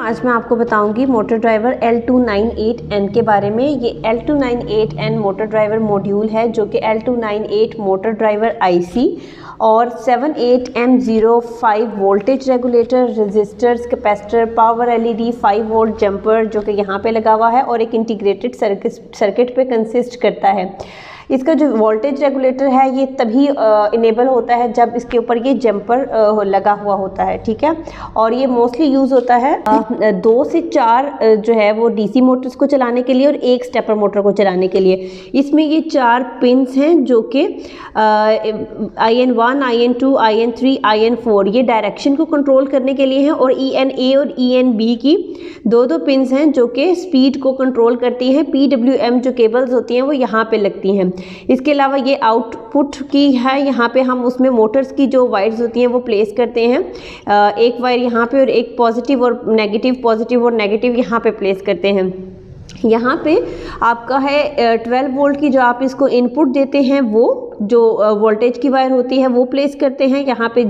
आज मैं आपको बताऊंगी मोटर ड्राइवर L298N के बारे में। ये L298N मोटर ड्राइवर मॉड्यूल है जो कि L298 मोटर ड्राइवर IC और 78M05 voltage regulator, resistors, capacitor, power LED, 5 volt jumper जो कि यहाँ पे लगा हुआ है और एक इंटीग्रेटेड सर्किट पे कंसिस्ट करता है। इसका जो वोल्टेज रेगुलेटर है ये तभी इनेबल होता है जब इसके ऊपर ये जंपर लगा हुआ होता है, ठीक है। और ये मोस्टली यूज़ होता है 2 से 4 जो है वो DC मोटर्स को चलाने के लिए और एक स्टेपर मोटर को चलाने के लिए। इसमें ये 4 पिंस हैं जो कि IN1, IN2, IN3, IN4 ये डायरेक्शन को कंट्रोल करने के लिए हैं और ENA और ENB की 2 पिंस हैं जो कि स्पीड को कंट्रोल करती हैं। PWM जो केबल्स होती हैं वो यहाँ पे लगती हैं। इसके अलावा ये आउटपुट की है, यहाँ पे हम उसमें मोटर्स की जो वायर्स होती हैं वो प्लेस करते हैं। एक वायर यहाँ पे और एक पॉजिटिव और नेगेटिव यहाँ पे प्लेस करते हैं। यहाँ पे आपका है 12 वोल्ट की जो आप इसको इनपुट देते हैं वो जो वोल्टेज की वायर होती है वो प्लेस करते हैं। यहाँ पे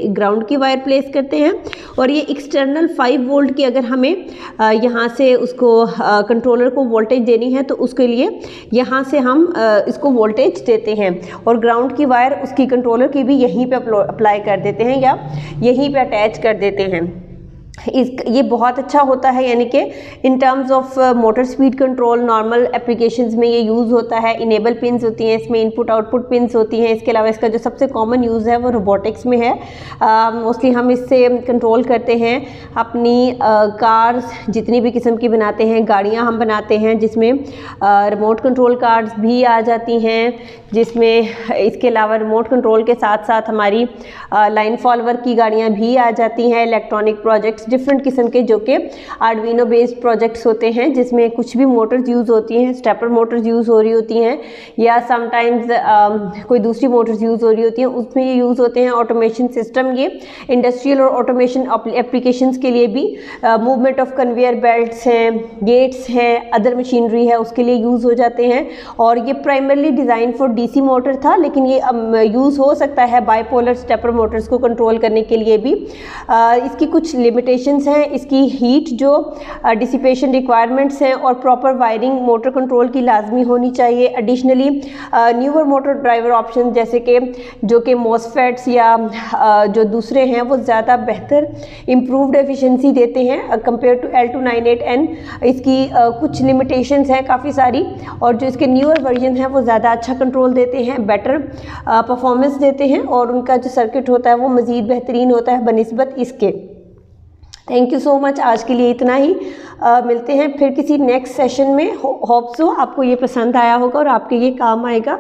ग्राउंड की वायर प्लेस करते हैं और ये एक्सटर्नल 5 वोल्ट की अगर हमें यहाँ से उसको कंट्रोलर को वोल्टेज देनी है तो उसके लिए यहाँ से हम इसको वोल्टेज देते हैं और ग्राउंड की वायर उसकी कंट्रोलर की भी यहीं पे अप्लाई कर देते हैं या यहीं पे अटैच कर देते हैं। ये बहुत अच्छा होता है, यानी कि in terms of motor speed control normal applications में ये यूज़ होता है। इनेबल पिंस होती हैं इसमें, इनपुट आउटपुट पिंस होती हैं। इसके अलावा इसका जो सबसे कॉमन यूज़ है वो रोबोटिक्स में है। मोस्टली हम इससे कंट्रोल करते हैं अपनी कार्स जितनी भी किस्म की बनाते हैं, गाड़ियाँ हम बनाते हैं जिसमें रिमोट कंट्रोल कार्स भी आ जाती हैं, जिसमें इसके अलावा रिमोट कंट्रोल के साथ साथ हमारी लाइन फॉलोवर की गाड़ियाँ भी आ जाती हैं। इलेक्ट्रॉनिक प्रोजेक्ट्स डिफरेंट किस्म के जो कि आर्डिनो बेस्ड प्रोजेक्ट्स होते हैं जिसमें कुछ भी मोटर्स यूज़ होती हैं, स्टेपर मोटर्स यूज़ हो रही होती हैं या समटाइम्स कोई दूसरी मोटर्स यूज़ हो रही होती हैं, उसमें ये यूज़ होते हैं। ऑटोमेशन सिस्टम ये इंडस्ट्रियल और ऑटोमेशन एप्लीकेशंस के लिए भी मूवमेंट ऑफ कन्वेयर बेल्ट्स हैं, गेट्स हैं, अदर मशीनरी है उसके लिए यूज़ हो जाते हैं। और ये primarily design for DC motor था लेकिन ये यूज़ हो सकता है बाइपोलर स्टेपर मोटर्स को कंट्रोल करने के लिए भी। इसकी कुछ लिमिटेशंस हैं, इसकी हीट जो डिसिपेशन रिक्वायरमेंट्स हैं और प्रॉपर वायरिंग मोटर कंट्रोल की लाजमी होनी चाहिए। Additionally newer motor driver option जैसे कि जो कि मॉसफेट्स या जो दूसरे हैं वो ज़्यादा बेहतर इम्प्रूव्ड एफिशिएंसी देते हैं कंपेयर टू L298N। इसकी कुछ लिमिटेशंस हैं काफ़ी सारी और जो इसके न्यूअर वर्जन हैं वो ज़्यादा अच्छा कंट्रोल देते हैं, बेटर परफॉर्मेंस देते हैं और उनका जो सर्किट होता है वो मज़ीद बेहतरीन होता है बनिस्बत इसके। थैंक यू सो मच, आज के लिए इतना ही। मिलते हैं फिर किसी नेक्स्ट सेशन में। होप सो आपको ये पसंद आया होगा और आपके ये काम आएगा।